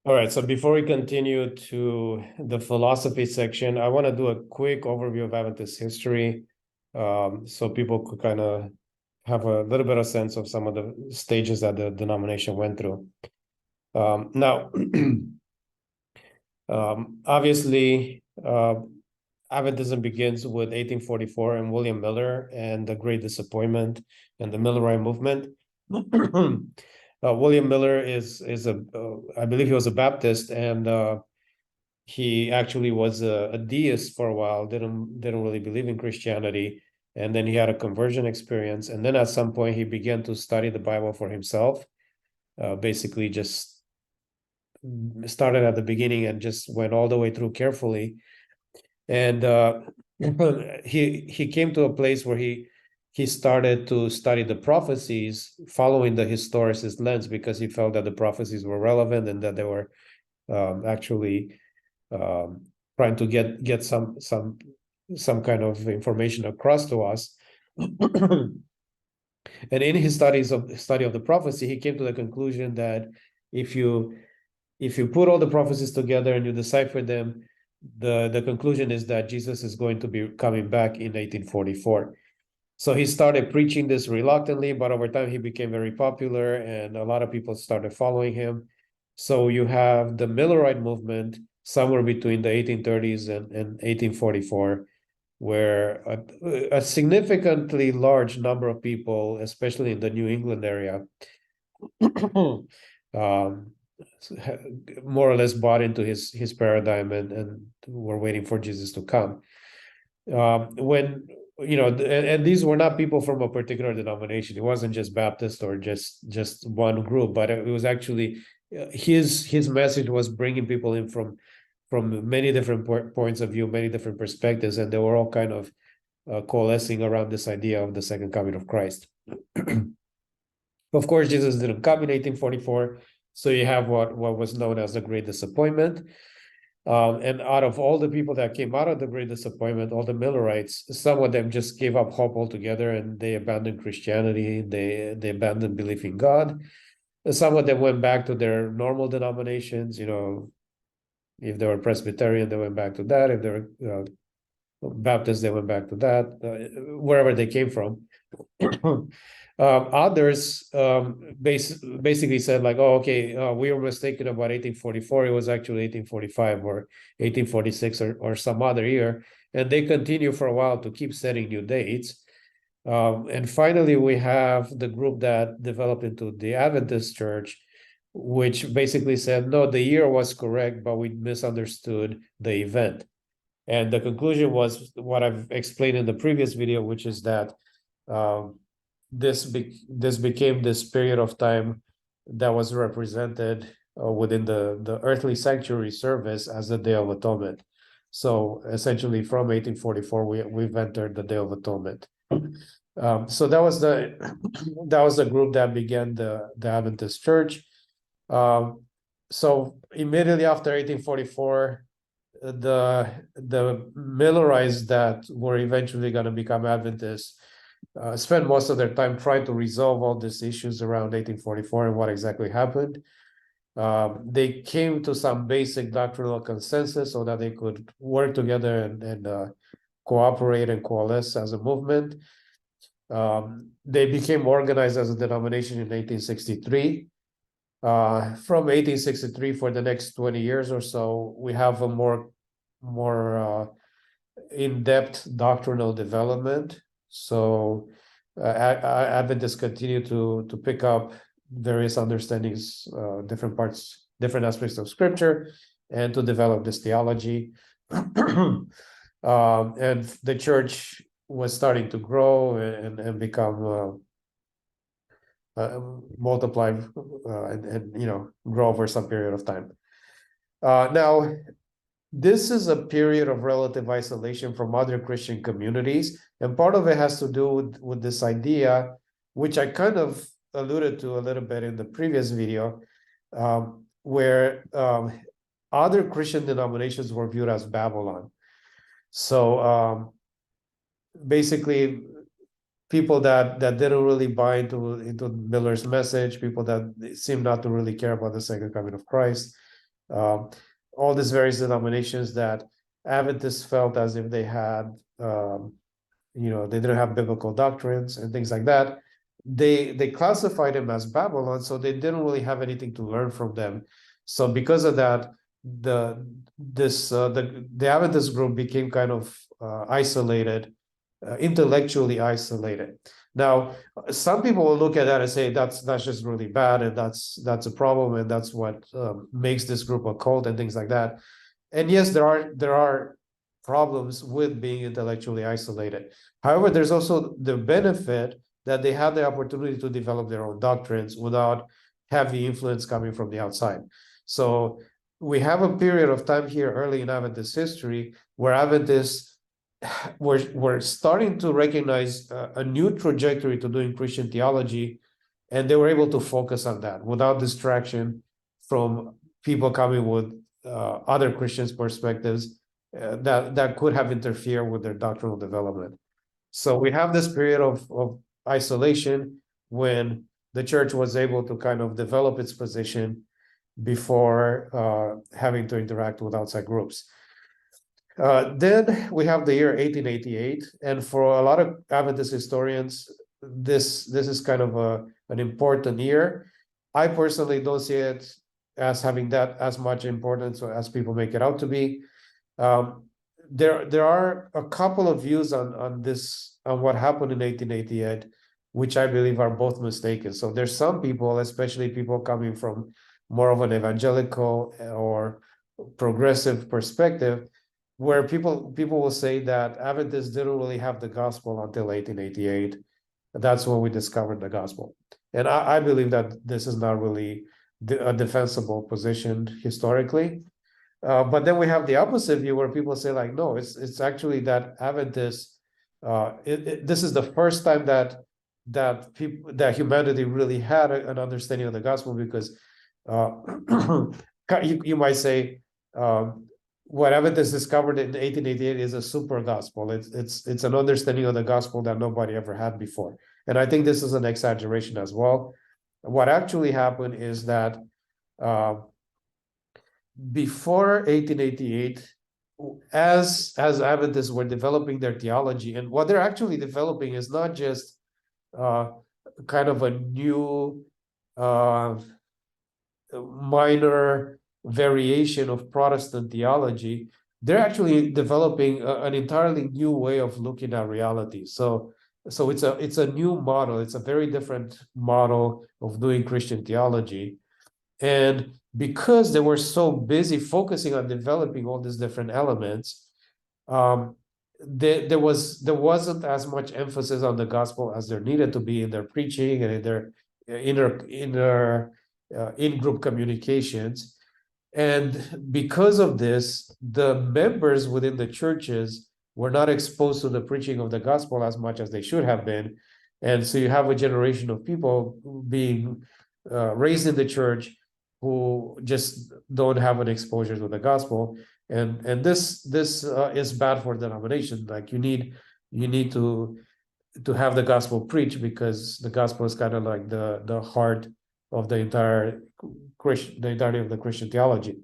All right, so before we continue to the philosophy section, I want to do a quick overview of Adventist history, so people could kind of have a little bit of sense of some of the stages that the denomination went through. Now, obviously, Adventism begins with 1844 and William Miller and the Great Disappointment and the Millerite movement. William Miller is I believe he was a Baptist, and he actually was a deist for a while. Didn't really believe in Christianity, and then he had a conversion experience, and then at some point he began to study the Bible for himself. Basically, just started at the beginning and just went all the way through carefully, and he came to a place where he started to study the prophecies following the historicist lens, because he felt that the prophecies were relevant and that they were actually trying to get some kind of information across to us. And in his study of the prophecy, he came to the conclusion that if you put all the prophecies together and you decipher them, the conclusion is that Jesus is going to be coming back in 1844. So he started preaching this reluctantly, but over time he became very popular and a lot of people started following him. So you have the Millerite movement somewhere between the 1830s and 1844, where a significantly large number of people, especially in the New England area, more or less bought into his paradigm and were waiting for Jesus to come. When and these were not people from a particular denomination. It wasn't just Baptist or just one group, but it was actually his message was bringing people in from many different points of view, many different perspectives, and they were all kind of coalescing around this idea of the second coming of Christ. Of course, Jesus didn't come in 1844, so you have what was known as the Great Disappointment. And out of all the people that came out of the Great Disappointment, all the Millerites, some of them just gave up hope altogether and they abandoned Christianity. They abandoned belief in God. Some of them went back to their normal denominations. If they were Presbyterian, they went back to that. If they were Baptist, they went back to that, wherever they came from. Others basically said like, oh, okay, we were mistaken about 1844. It was actually 1845 or 1846 or some other year. And they continue for a while to keep setting new dates. And finally, we have the group that developed into the Adventist Church, which basically said, no, the year was correct, but we misunderstood the event. And the conclusion was what I've explained in the previous video, which is that this became this period of time that was represented within the earthly sanctuary service as the Day of Atonement. So essentially, from 1844, we've entered the Day of Atonement. So that was the group that began the Adventist Church. So immediately after 1844, the Millerites that were eventually going to become Adventists spent most of their time trying to resolve all these issues around 1844 and what exactly happened. They came to some basic doctrinal consensus so that they could work together and cooperate and coalesce as a movement. They became organized as a denomination in 1863. From 1863 for the next 20 years or so, we have a more in-depth doctrinal development. So Adventists continue to pick up various understandings, different aspects of Scripture, and to develop this theology. And the church was starting to grow and become multiply and grow over some period of time. Now, this is a period of relative isolation from other Christian communities, and part of it has to do with this idea, which I kind of alluded to a little bit in the previous video, where other Christian denominations were viewed as Babylon. So basically, people that didn't really buy into Miller's message, people that seemed not to really care about the second coming of Christ, Um, all these various denominations that Adventists felt as if they had, they didn't have biblical doctrines and things like that. They classified them as Babylon, so they didn't really have anything to learn from them. So because of that, the Adventist group became kind of isolated, intellectually isolated. Now, some people will look at that and say that's just really bad, and that's a problem, and that's what makes this group a cult and things like that. And yes, there are problems with being intellectually isolated. However, there's also the benefit that they have the opportunity to develop their own doctrines without heavy influence coming from the outside. So we have a period of time here early in Adventist history where Adventists were starting to recognize a new trajectory to doing Christian theology, and they were able to focus on that without distraction from people coming with other Christians' perspectives that could have interfered with their doctrinal development. So we have this period of isolation when the church was able to kind of develop its position before having to interact with outside groups. Then we have the year 1888, and for a lot of Adventist historians, this is kind of an important year. I personally don't see it as having that as much importance as people make it out to be. Um, there are a couple of views on what happened in 1888, which I believe are both mistaken. So there's some people, especially people coming from more of an evangelical or progressive perspective, where people will say that Adventists didn't really have the gospel until 1888. That's when we discovered the gospel. And I believe that this is not really a defensible position historically. But then we have the opposite view where people say like, no, it's actually that Adventists, this is the first time that humanity really had an understanding of the gospel, because you might say what Adventists discovered in 1888 is a super gospel. It's an understanding of the gospel that nobody ever had before. And I think this is an exaggeration as well. What actually happened is that before 1888, as Adventists were developing their theology, and what they're actually developing is not just kind of a new minor variation of Protestant theology, they're actually developing an entirely new way of looking at reality. So it's a new model. It's a very different model of doing Christian theology. And because they were so busy focusing on developing all these different elements, there wasn't as much emphasis on the gospel as there needed to be in their preaching and in their in-group communications. And because of this, the members within the churches were not exposed to the preaching of the gospel as much as they should have been. And so you have a generation of people being raised in the church who just don't have an exposure to the gospel. And this is bad for denomination. Like you need to have the gospel preached, because the gospel is kind of like the heart of the entirety of the Christian theology.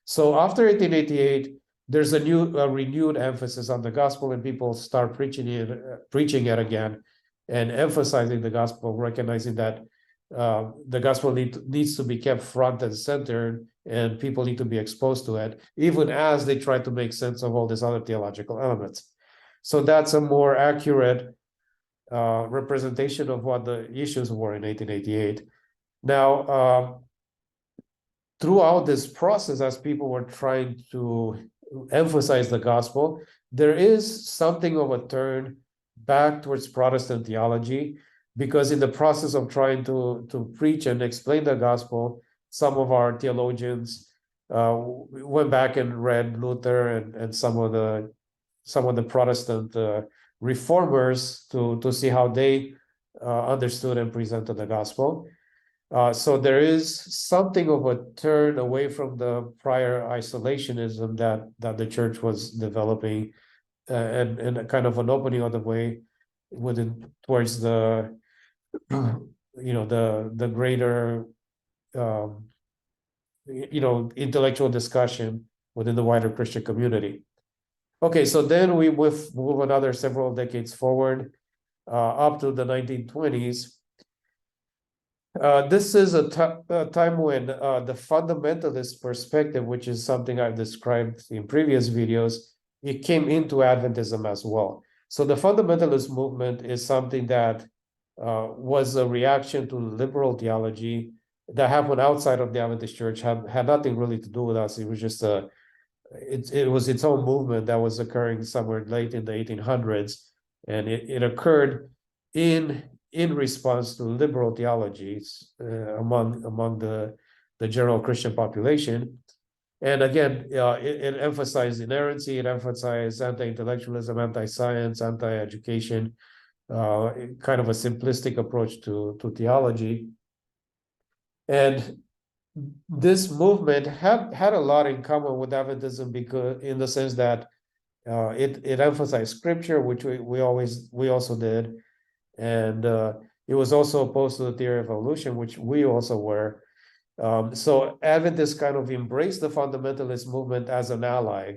So after 1888, there's a renewed emphasis on the gospel, and people start preaching it again, and emphasizing the gospel, recognizing that the gospel needs to be kept front and center, and people need to be exposed to it, even as they try to make sense of all these other theological elements. So that's a more accurate representation of what the issues were in 1888. Now, throughout this process, as people were trying to emphasize the gospel, there is something of a turn back towards Protestant theology, because in the process of trying to preach and explain the gospel, some of our theologians went back and read Luther and some of the Protestant reformers to see how they understood and presented the gospel. So there is something of a turn away from the prior isolationism that the church was developing, and a kind of an opening of the way towards the the greater intellectual discussion within the wider Christian community. Okay, so then we move another several decades forward, up to the 1920s. This is a time when the fundamentalist perspective, which is something I've described in previous videos, it came into Adventism as well. So the fundamentalist movement is something that was a reaction to liberal theology that happened outside of the Adventist Church, had nothing really to do with us. It was just it was its own movement that was occurring somewhere late in the 1800s, and it occurred in response to liberal theologies among the general Christian population. And again, it emphasized inerrancy, it emphasized anti-intellectualism, anti-science, anti-education, kind of a simplistic approach to theology. And this movement had a lot in common with Adventism, because in the sense that it emphasized scripture, which we also did, and it was also opposed to the theory of evolution, which we also were. So Adventists kind of embraced the fundamentalist movement as an ally.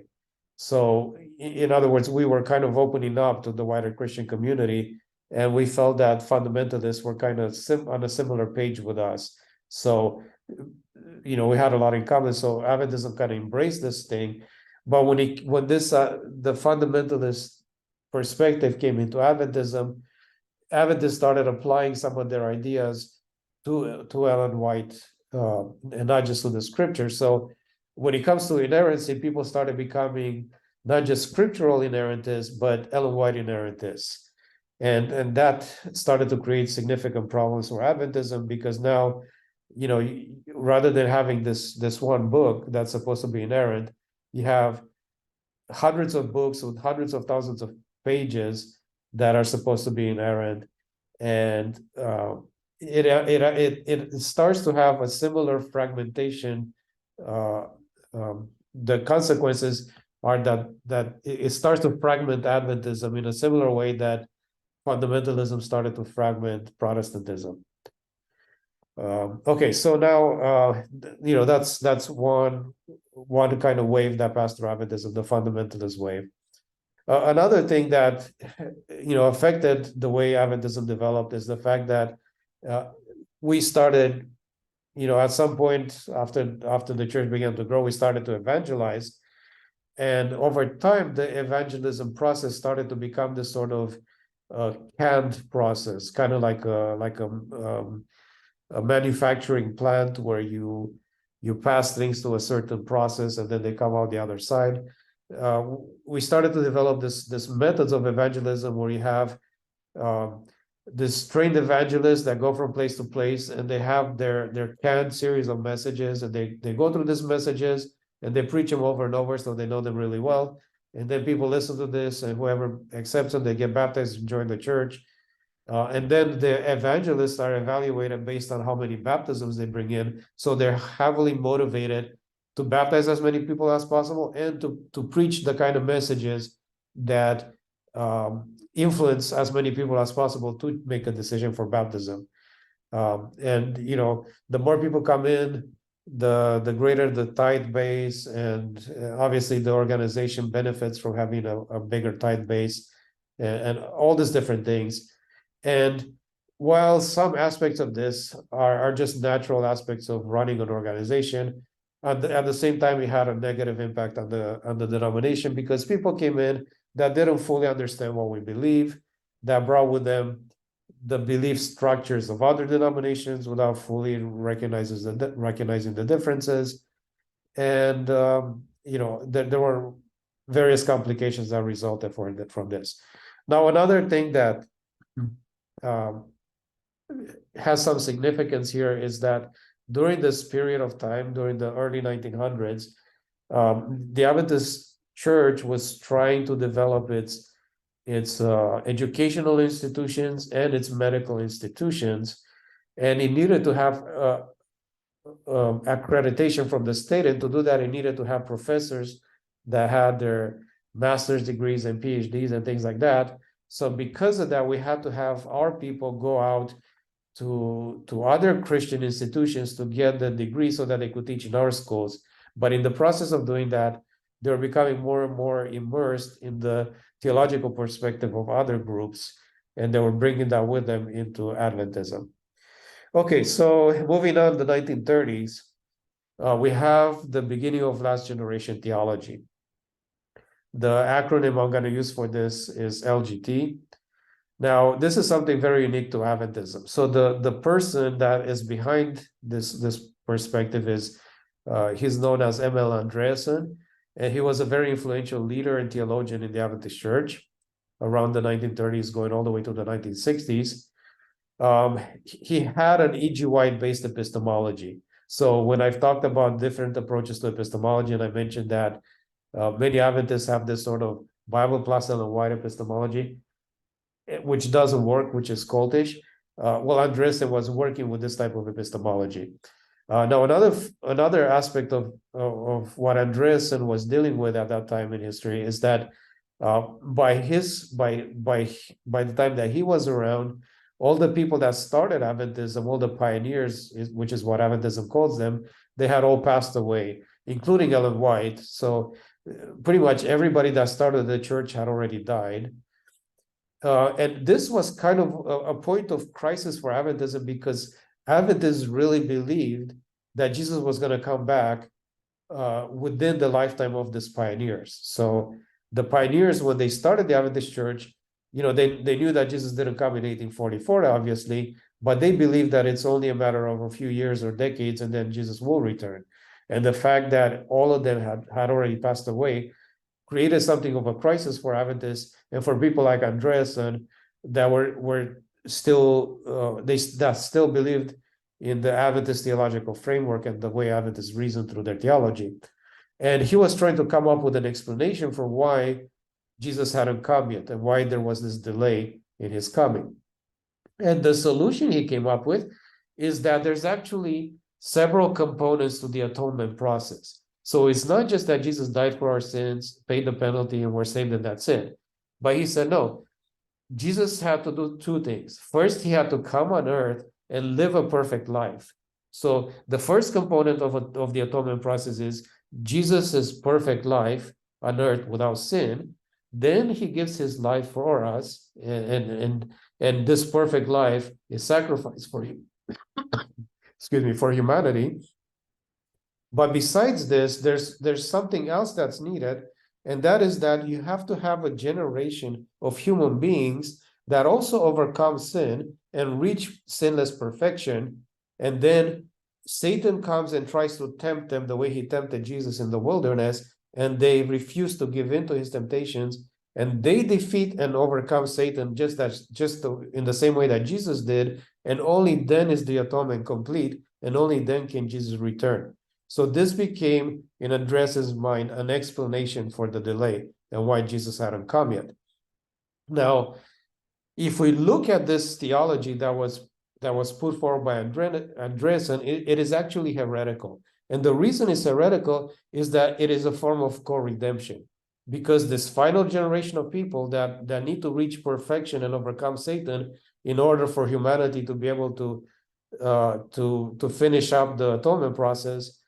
So in other words, we were kind of opening up to the wider Christian community, and we felt that fundamentalists were kind of on a similar page with us. So we had a lot in common. So Adventism kind of embraced this thing, but when the fundamentalist perspective came into Adventism, Adventists started applying some of their ideas to Ellen White, and not just to the scripture. So when it comes to inerrancy, people started becoming not just scriptural inerrantists, but Ellen White inerrantists. And that started to create significant problems for Adventism, because now, rather than having this one book that's supposed to be inerrant, you have hundreds of books with hundreds of thousands of pages that are supposed to be inerrant, and it starts to have a similar fragmentation. The consequences are that it starts to fragment Adventism in a similar way that fundamentalism started to fragment Protestantism. Okay, so now that's one kind of wave that passed through Adventism, the fundamentalist wave. Another thing that affected the way Adventism developed is the fact that we started, at some point after the church began to grow, we started to evangelize, and over time the evangelism process started to become this sort of canned process, kind of like a manufacturing plant where you pass things through a certain process and then they come out the other side. We started to develop this methods of evangelism where you have this trained evangelists that go from place to place, and they have their canned series of messages, and they go through these messages and they preach them over and over, so they know them really well. And then people listen to this, and whoever accepts them, they get baptized and join the church. And then the evangelists are evaluated based on how many baptisms they bring in. So they're heavily motivated to baptize as many people as possible, and to preach the kind of messages that influence as many people as possible to make a decision for baptism. And the more people come in, the greater the tithe base, and obviously the organization benefits from having a bigger tithe base, and all these different things. And while some aspects of this are just natural aspects of running an organization, at the same time, we had a negative impact on the denomination, because people came in that didn't fully understand what we believe, that brought with them the belief structures of other denominations without fully recognizing the differences. And there were various complications that resulted from this. Now, another thing that has some significance here is that during this period of time, during the early 1900s, the Adventist Church was trying to develop its educational institutions and its medical institutions, and it needed to have accreditation from the state. And to do that, it needed to have professors that had their master's degrees and PhDs and things like that. So because of that, we had to have our people go out to other Christian institutions to get the degree so that they could teach in our schools. But in the process of doing that, they were becoming more and more immersed in the theological perspective of other groups, and they were bringing that with them into Adventism. Okay, so moving on, the 1930s, we have the beginning of last generation theology. The acronym I'm going to use for this is LGT. Now, this is something very unique to Adventism. So the person that is behind this perspective is he's known as M.L. Andreasen, and he was a very influential leader and theologian in the Adventist Church around the 1930s, going all the way to the 1960s. He had an E.G. White-based epistemology. So when I've talked about different approaches to epistemology, and I mentioned that many Adventists have this sort of Bible plus Ellen White epistemology, which doesn't work, which is cultish. Well, Andreasen was working with this type of epistemology. Now, another aspect of what Andreasen was dealing with at that time in history is that by the time that he was around, all the people that started Adventism, all the pioneers, which is what Adventism calls them, they had all passed away, including Ellen White. So pretty much everybody that started the church had already died. And this was kind of a point of crisis for Adventism, because Adventists really believed that Jesus was going to come back within the lifetime of these pioneers. So the pioneers, when they started the Adventist church, they knew that Jesus didn't come in 1844, obviously, but they believed that it's only a matter of a few years or decades, and then Jesus will return. And the fact that all of them had already passed away created something of a crisis for Adventists and for people like Andreasen that were still that still believed in the Adventist theological framework and the way Adventists reasoned through their theology. And he was trying to come up with an explanation for why Jesus hadn't come yet and why there was this delay in his coming. And the solution he came up with is that there's actually several components to the atonement process. So it's not just that Jesus died for our sins, paid the penalty, and we're saved, and that's it. But he said, no, Jesus had to do two things. First, he had to come on earth and live a perfect life. So the first component of the atonement process is Jesus's perfect life on earth without sin. Then he gives his life for us, and this perfect life is sacrificed for you. Excuse me, for humanity. But besides this, there's something else that's needed, and that is that you have to have a generation of human beings that also overcome sin and reach sinless perfection. And then Satan comes and tries to tempt them the way he tempted Jesus in the wilderness, and they refuse to give in to his temptations, and they defeat and overcome Satan just in the same way that Jesus did, and only then is the atonement complete, and only then can Jesus return. So this became, in Andreasen's mind, an explanation for the delay and why Jesus hadn't come yet. Now, if we look at this theology that was put forward by Andreasen, it is actually heretical. And the reason it's heretical is that it is a form of co-redemption, because this final generation of people that need to reach perfection and overcome Satan in order for humanity to be able to finish up the atonement process,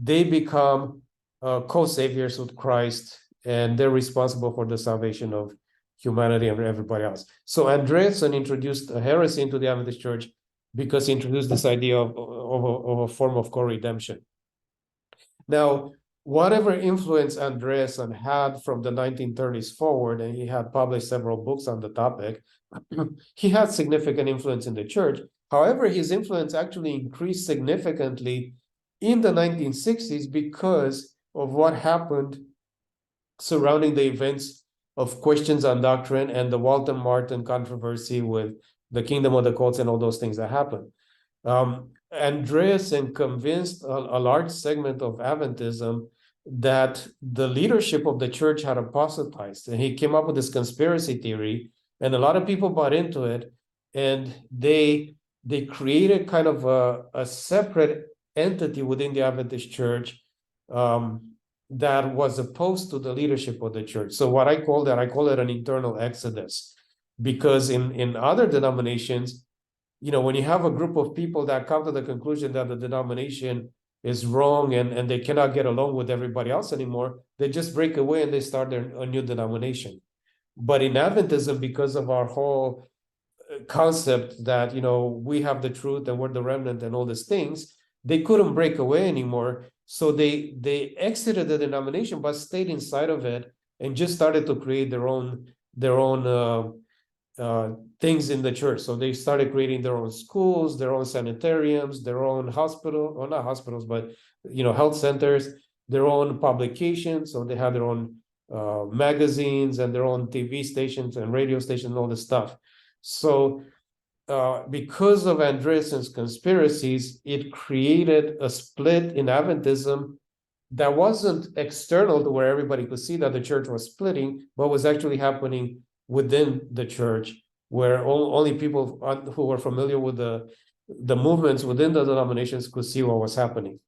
they become co-saviors with Christ, and they're responsible for the salvation of humanity and everybody else. So Andreasen introduced a heresy into the Adventist Church because he introduced this idea of a form of co-redemption. Now, whatever influence Andreasen had from the 1930s forward, and he had published several books on the topic, he had significant influence in the church. However, his influence actually increased significantly in the 1960s because of what happened surrounding the events of questions on doctrine and the Walter Martin controversy with the kingdom of the cults and all those things that happened. Andreasen convinced a large segment of Adventism that the leadership of the church had apostatized, and he came up with this conspiracy theory, and a lot of people bought into it, and they created kind of a separate entity within the Adventist church that was opposed to the leadership of the church. So what I call it an internal exodus, because in other denominations, when you have a group of people that come to the conclusion that the denomination is wrong and they cannot get along with everybody else anymore, they just break away and they start a new denomination. But in Adventism, because of our whole concept that we have the truth and we're the remnant and all these things, they couldn't break away anymore. So they exited the denomination but stayed inside of it and just started to create their own things in the church. So they started creating their own schools, their own sanitariums, their own hospital, or not hospitals, but health centers, their own publications. So they had their own magazines and their own TV stations and radio stations and all this stuff. So because of Andreassen's conspiracies, it created a split in Adventism that wasn't external to where everybody could see that the church was splitting, but was actually happening within the church, where only people who were familiar with the movements within the denominations could see what was happening.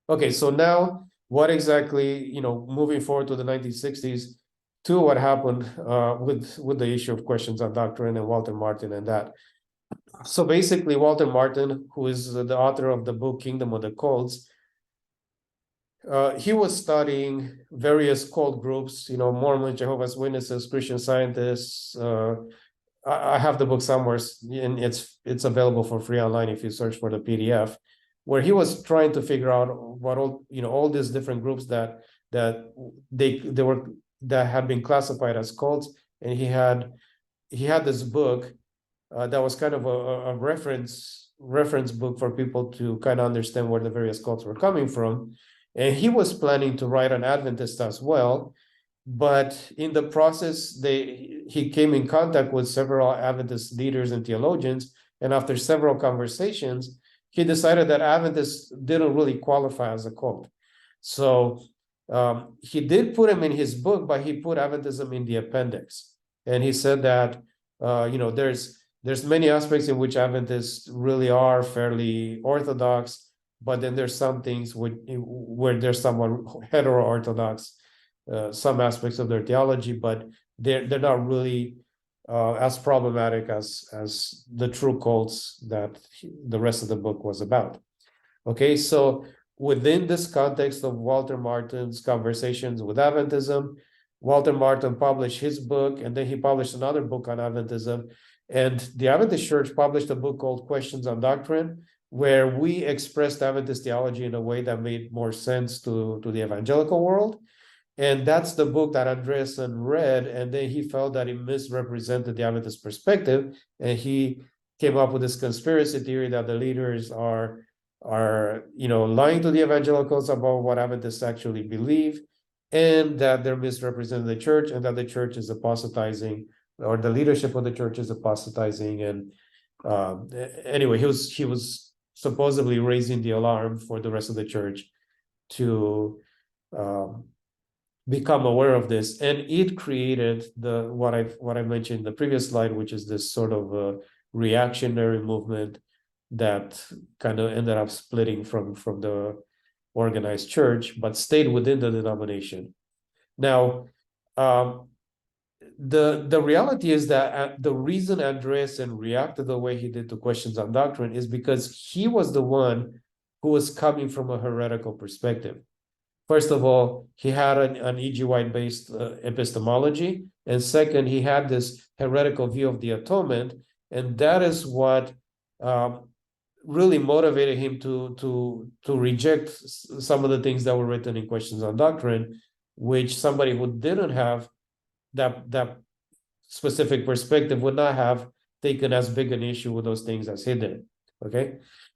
Okay, so now what exactly, moving forward to the 1960s, to what happened with the issue of questions on doctrine and Walter Martin and that. So basically, Walter Martin, who is the author of the book Kingdom of the Cults, he was studying various cult groups, Mormon, Jehovah's Witnesses, Christian Scientists. I have the book somewhere, and it's available for free online if you search for the PDF, where he was trying to figure out what all these different groups that had been classified as cults, and he had this book that was kind of a reference book for people to kind of understand where the various cults were coming from. And he was planning to write an Adventist as well, but in the process, he came in contact with several Adventist leaders and theologians, and after several conversations, he decided that Adventists didn't really qualify as a cult. So he did put him in his book, but he put Adventism in the appendix, and he said that there's many aspects in which Adventists really are fairly orthodox, but then there's some things where there's somewhat hetero-orthodox, some aspects of their theology, but they're not really as problematic as the true cults that the rest of the book was about. Okay, so within this context of Walter Martin's conversations with Adventism, Walter Martin published his book, and then he published another book on Adventism, and the Adventist Church published a book called Questions on Doctrine, where we expressed Adventist theology in a way that made more sense to the evangelical world. And that's the book that Andreassen read, and then he felt that it misrepresented the Adventist perspective, and he came up with this conspiracy theory that the leaders are lying to the evangelicals about what Adventists actually believe, and that they're misrepresenting the church, and that the church is apostatizing, or the leadership of the church is apostatizing. And anyway, he was supposedly raising the alarm for the rest of the church to become aware of this, and it created what I mentioned in the previous slide, which is this sort of reactionary movement that kind of ended up splitting from the organized church, but stayed within the denomination. Now, the reality is that the reason Andreassen reacted the way he did to questions on doctrine is because he was the one who was coming from a heretical perspective. First of all, he had an E.G. White-based epistemology, and second, he had this heretical view of the atonement, and that is what really motivated him to reject some of the things that were written in Questions on Doctrine, which somebody who didn't have that specific perspective would not have taken as big an issue with those things as he did. Okay,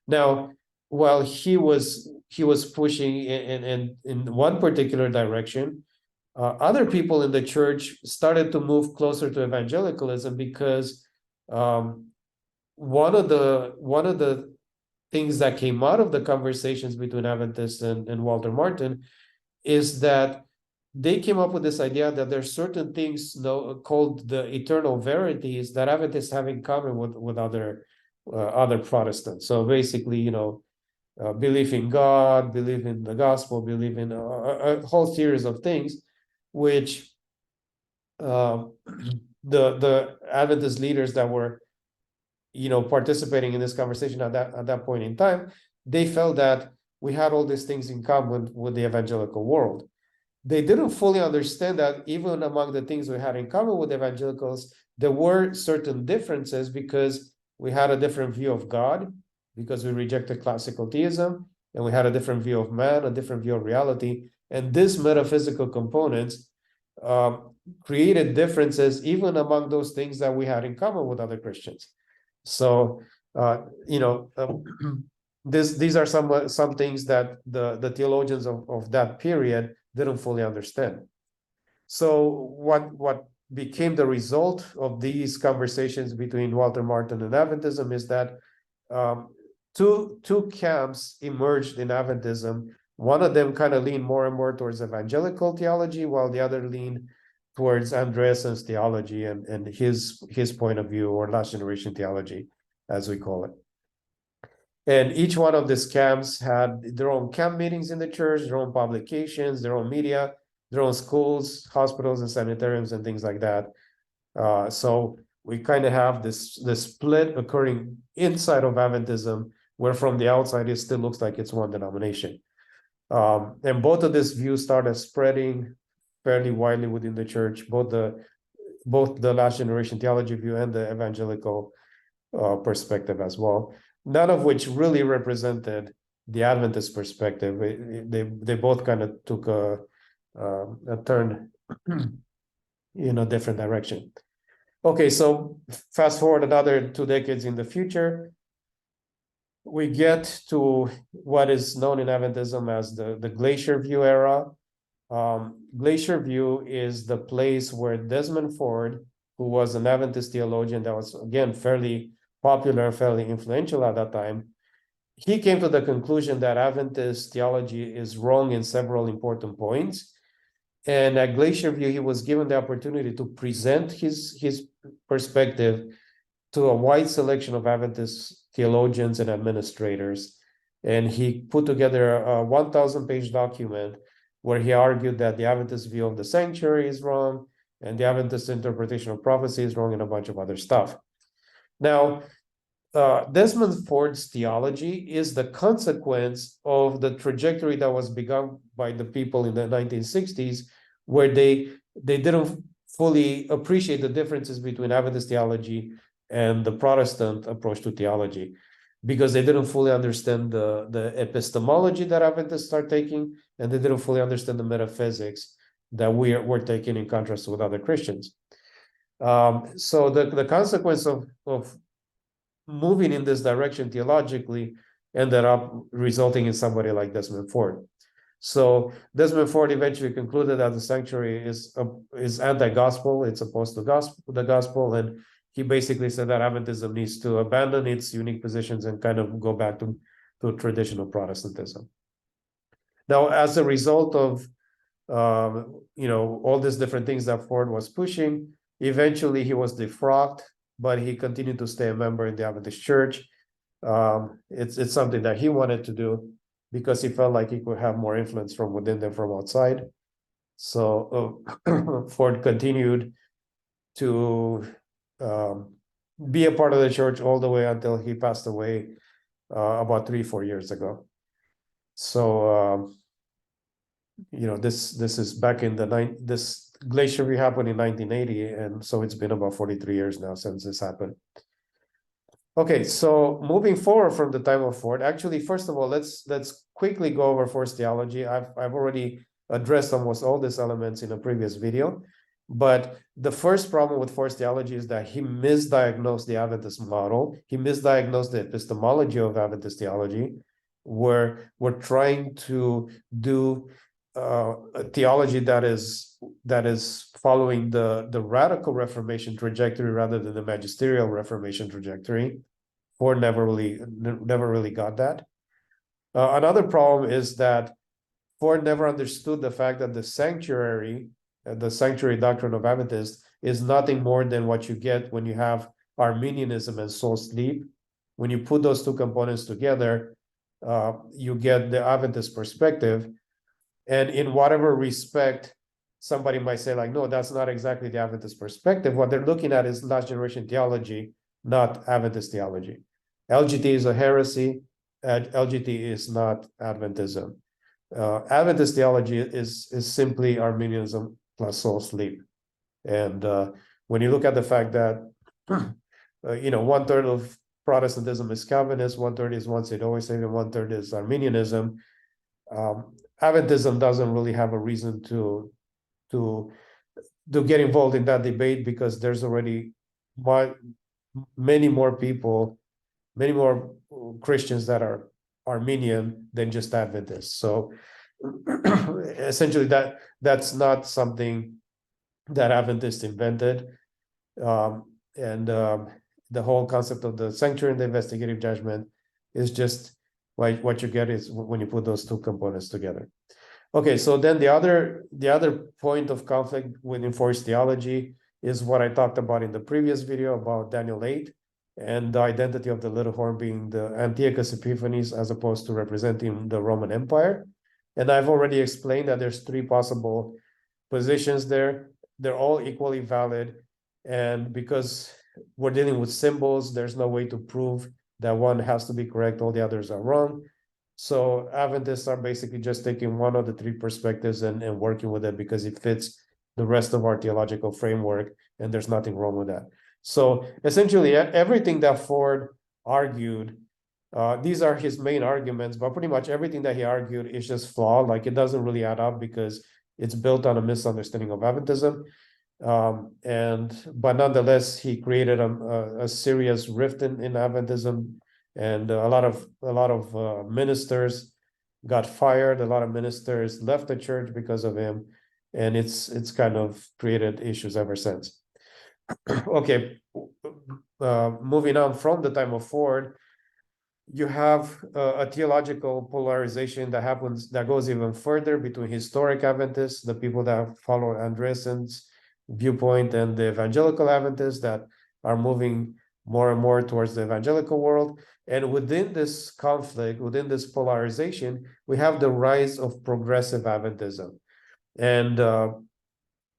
now while he was pushing in one particular direction, other people in the church started to move closer to evangelicalism, because one of the things that came out of the conversations between Adventists and Walter Martin is that they came up with this idea that there's certain things called the eternal verities that Adventists have in common with other Protestants. So basically, believe in God, believe in the gospel, believe in a whole series of things, which the Adventist leaders that were participating in this conversation at that point in time, they felt that we had all these things in common with the evangelical world. They didn't fully understand that even among the things we had in common with evangelicals, there were certain differences because we had a different view of God, because we rejected classical theism, and we had a different view of man, a different view of reality. And these metaphysical components created differences even among those things that we had in common with other Christians. So, these are some things that the theologians of that period didn't fully understand. So what became the result of these conversations between Walter Martin and Adventism is that two camps emerged in Adventism. One of them kind of leaned more and more towards evangelical theology, while the other leaned towards Andreassen's theology and his point of view, or last generation theology, as we call it. And each one of these camps had their own camp meetings in the church, their own publications, their own media, their own schools, hospitals, and sanitariums, and things like that. So we kind of have this split occurring inside of Adventism, where from the outside it still looks like it's one denomination. And both of these views started spreading fairly widely within the church, both the last generation theology view and the evangelical perspective as well. None of which really represented the Adventist perspective. They both kind of took a turn in a different direction. Okay, so fast forward another 2 decades in the future, we get to what is known in Adventism as the Glacier View era. Glacier View is the place where Desmond Ford, who was an Adventist theologian that was, again, fairly popular, fairly influential at that time, he came to the conclusion that Adventist theology is wrong in several important points. And at Glacier View, he was given the opportunity to present his perspective to a wide selection of Adventist theologians and administrators. And he put together a 1,000-page document where he argued that the Adventist view of the sanctuary is wrong, and the Adventist interpretation of prophecy is wrong, and a bunch of other stuff. Now, Desmond Ford's theology is the consequence of the trajectory that was begun by the people in the 1960s, where they didn't fully appreciate the differences between Adventist theology and the Protestant approach to theology, because they didn't fully understand the epistemology that Adventists are taking, and they didn't fully understand the metaphysics that we're taking in contrast with other Christians. So the consequence of moving in this direction theologically ended up resulting in somebody like Desmond Ford. So Desmond Ford eventually concluded that the sanctuary is anti-gospel, it's opposed to the gospel, and he basically said that Adventism needs to abandon its unique positions and kind of go back to traditional Protestantism. Now, as a result of all these different things that Ford was pushing, eventually he was defrocked, but he continued to stay a member in the Adventist Church. It's something that he wanted to do because he felt like he could have more influence from within than from outside. So Ford continued to be a part of the church all the way until he passed away about 3-4 years ago. So this is back in this Glacier View happened in 1980, and so it's been about 43 years now since this happened. Okay, so moving forward from the time of Ford, actually, first of all, let's quickly go over Ford's theology. I've already addressed almost all these elements in a previous video, but the first problem with Ford's theology is that he misdiagnosed the Adventist model. He misdiagnosed the epistemology of Adventist theology, where we're trying to do a theology that is following the radical Reformation trajectory rather than the magisterial Reformation trajectory. Ford never really got that. Another problem is that Ford never understood the fact that the sanctuary doctrine of Adventists is nothing more than what you get when you have Arminianism and soul sleep. When you put those two components together, you get the Adventist perspective. And in whatever respect, somebody might say, like, no, that's not exactly the Adventist perspective. What they're looking at is last generation theology not Adventist theology. LGT is a heresy. LGT is not Adventism. Adventist theology is simply Arminianism plus soul sleep. And when you look at the fact that, 1/3 of Protestantism is Calvinist, 1/3 is once saved, always saved, and 1/3 is Arminianism. Adventism doesn't really have a reason to get involved in that debate, because there's already many more people, many more Christians that are Arminian than just Adventists. So essentially, that's not something that Adventists invented. The whole concept of the sanctuary and the investigative judgment is just what you get is when you put those two components together. Okay, so then the other point of conflict with enforced theology is what I talked about in the previous video about Daniel 8 and the identity of the little horn being the Antiochus Epiphanes as opposed to representing the Roman Empire. And I've already explained that there's three possible positions there. They're all equally valid. And because we're dealing with symbols, there's no way to prove that one has to be correct, all the others are wrong. So Adventists are basically just taking one of the three perspectives and working with it because it fits the rest of our theological framework, and there's nothing wrong with that. So essentially, everything that Ford argued, these are his main arguments, but pretty much everything that he argued is just flawed. Like, it doesn't really add up because it's built on a misunderstanding of Adventism. But nonetheless, he created a serious rift in Adventism, and a lot of ministers got fired. A lot of ministers left the church because of him, and it's kind of created issues ever since. Okay, moving on from the time of Ford, you have a theological polarization that goes even further between historic Adventists, the people that follow Andreassen's viewpoint, and the evangelical Adventists that are moving more and more towards the evangelical world. And within this conflict, within this polarization, we have the rise of progressive Adventism. And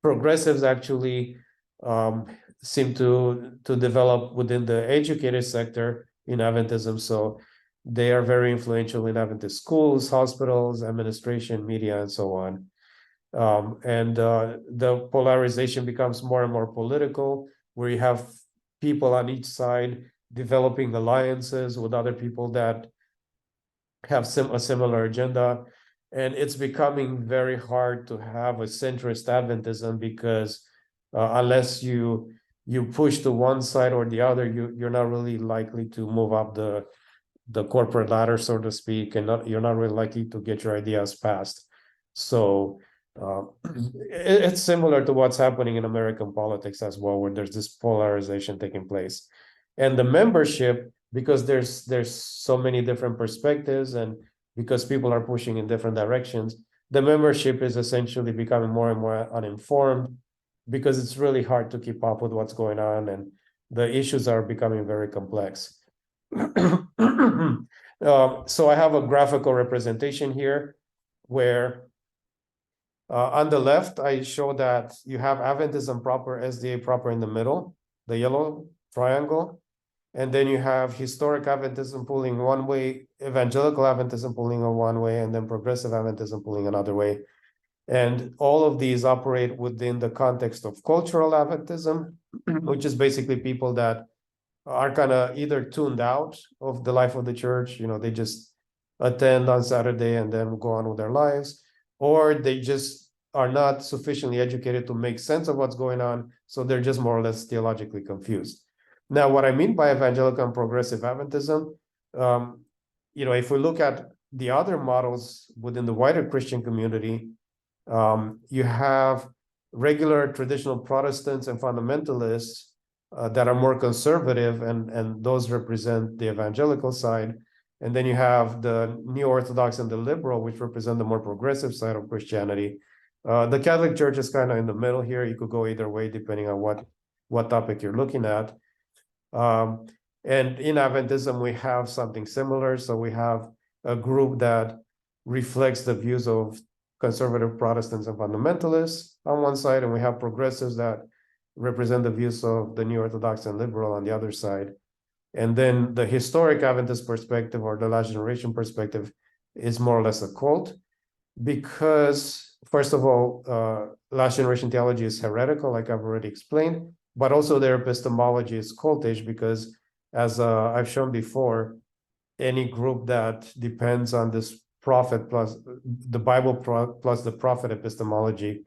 progressives actually seem to develop within the educated sector in Adventism. So they are very influential in Adventist schools, hospitals, administration, media, and so on. The polarization becomes more and more political, where you have people on each side developing alliances with other people that have a similar agenda. And it's becoming very hard to have a centrist Adventism because unless you push to one side or the other, you're not really likely to move up the corporate ladder, so to speak, and you're not really likely to get your ideas passed. So it's similar to what's happening in American politics as well, where there's this polarization taking place. And the membership, because there's so many different perspectives and because people are pushing in different directions, the membership is essentially becoming more and more uninformed because it's really hard to keep up with what's going on, and the issues are becoming very complex. So I have a graphical representation here where on the left, I show that you have Adventism proper, SDA proper in the middle, the yellow triangle. And then you have historic Adventism pulling one way, evangelical Adventism pulling on one way, and then progressive Adventism pulling another way. And all of these operate within the context of cultural Adventism, which is basically people that are kind of either tuned out of the life of the church, they just attend on Saturday and then go on with their lives, or they just are not sufficiently educated to make sense of what's going on, so they're just more or less theologically confused. Now, what I mean by evangelical and progressive Adventism, if we look at the other models within the wider Christian community, you have regular traditional Protestants and fundamentalists that are more conservative, and those represent the evangelical side. And then you have the neo-Orthodox and the liberal, which represent the more progressive side of Christianity. The Catholic Church is kind of in the middle here. You could go either way depending on what topic you're looking at. And in Adventism, we have something similar. So we have a group that reflects the views of conservative Protestants and fundamentalists on one side, and we have progressives that represent the views of the New Orthodox and liberal on the other side. And then the historic Adventist perspective, or the last generation perspective, is more or less a cult, because first of all, last generation theology is heretical, like I've already explained, but also their epistemology is cultish, because as I've shown before, any group that depends on this prophet plus the Bible plus the prophet epistemology,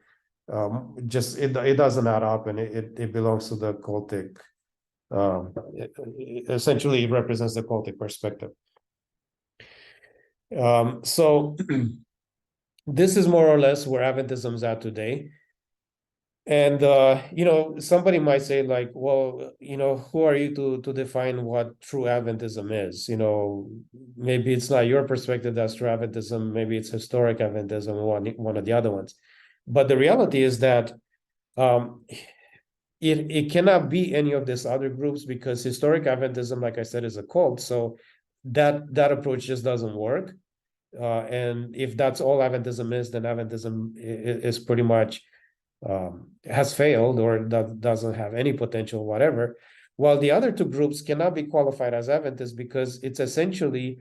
just it doesn't add up, and it belongs to the cultic. It essentially represents the cultic perspective. So this is more or less where Adventism is at today. And somebody might say, like, well, who are you to define what true Adventism is? Maybe it's not your perspective that's true Adventism, maybe it's historic Adventism, one of the other ones. But the reality is that it cannot be any of these other groups, because historic Adventism, like I said, is a cult. So that approach just doesn't work. And if that's all Adventism is, then Adventism is pretty much has failed, or that doesn't have any potential, whatever. While the other two groups cannot be qualified as Adventists, because it's essentially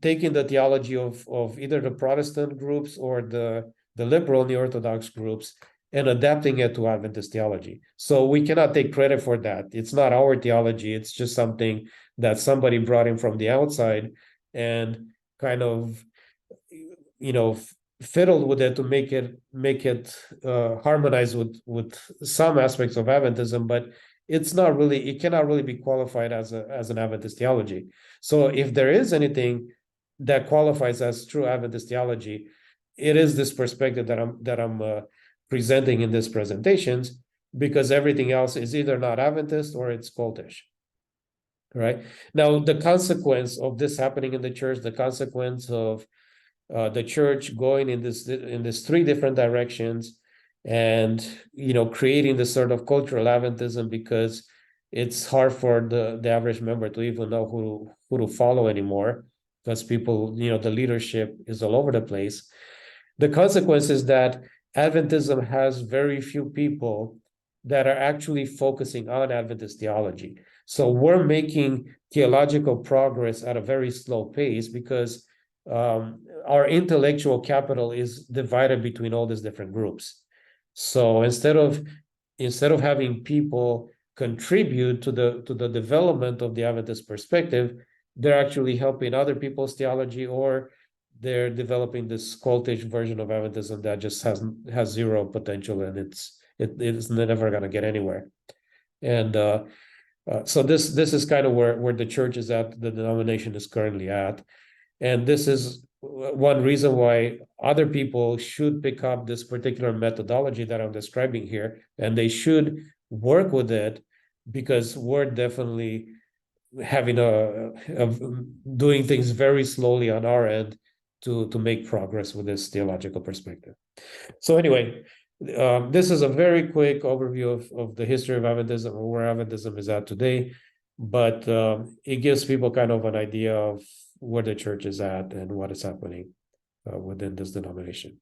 taking the theology of either the Protestant groups or the liberal New Orthodox groups and adapting it to Adventist theology. So we cannot take credit for that. It's not our theology. It's just something that somebody brought in from the outside and kind of, fiddled with it to make it harmonize with some aspects of Adventism, but it cannot really be qualified as an Adventist theology. So if there is anything that qualifies as true Adventist theology, it is this perspective that I'm presenting in these presentations, because everything else is either not Adventist or it's cultish. Right? Now, the consequence of this happening in the church, the consequence of the church going in this three different directions, and creating this sort of cultural Adventism, because it's hard for the average member to even know who to follow anymore, because people, the leadership is all over the place. The consequence is that Adventism has very few people that are actually focusing on Adventist theology. So we're making theological progress at a very slow pace, because our intellectual capital is divided between all these different groups. So instead of having people contribute to the development of the Adventist perspective, they're actually helping other people's theology, or they're developing this cultish version of Adventism that just has zero potential, and it's never going to get anywhere. And so this is kind of where the church is at, the denomination is currently at. And this is one reason why other people should pick up this particular methodology that I'm describing here, and they should work with it, because we're definitely having doing things very slowly on our end to make progress with this theological perspective. So anyway, this is a very quick overview of the history of Adventism, or where Adventism is at today, but it gives people kind of an idea of where the church is at and what is happening within this denomination.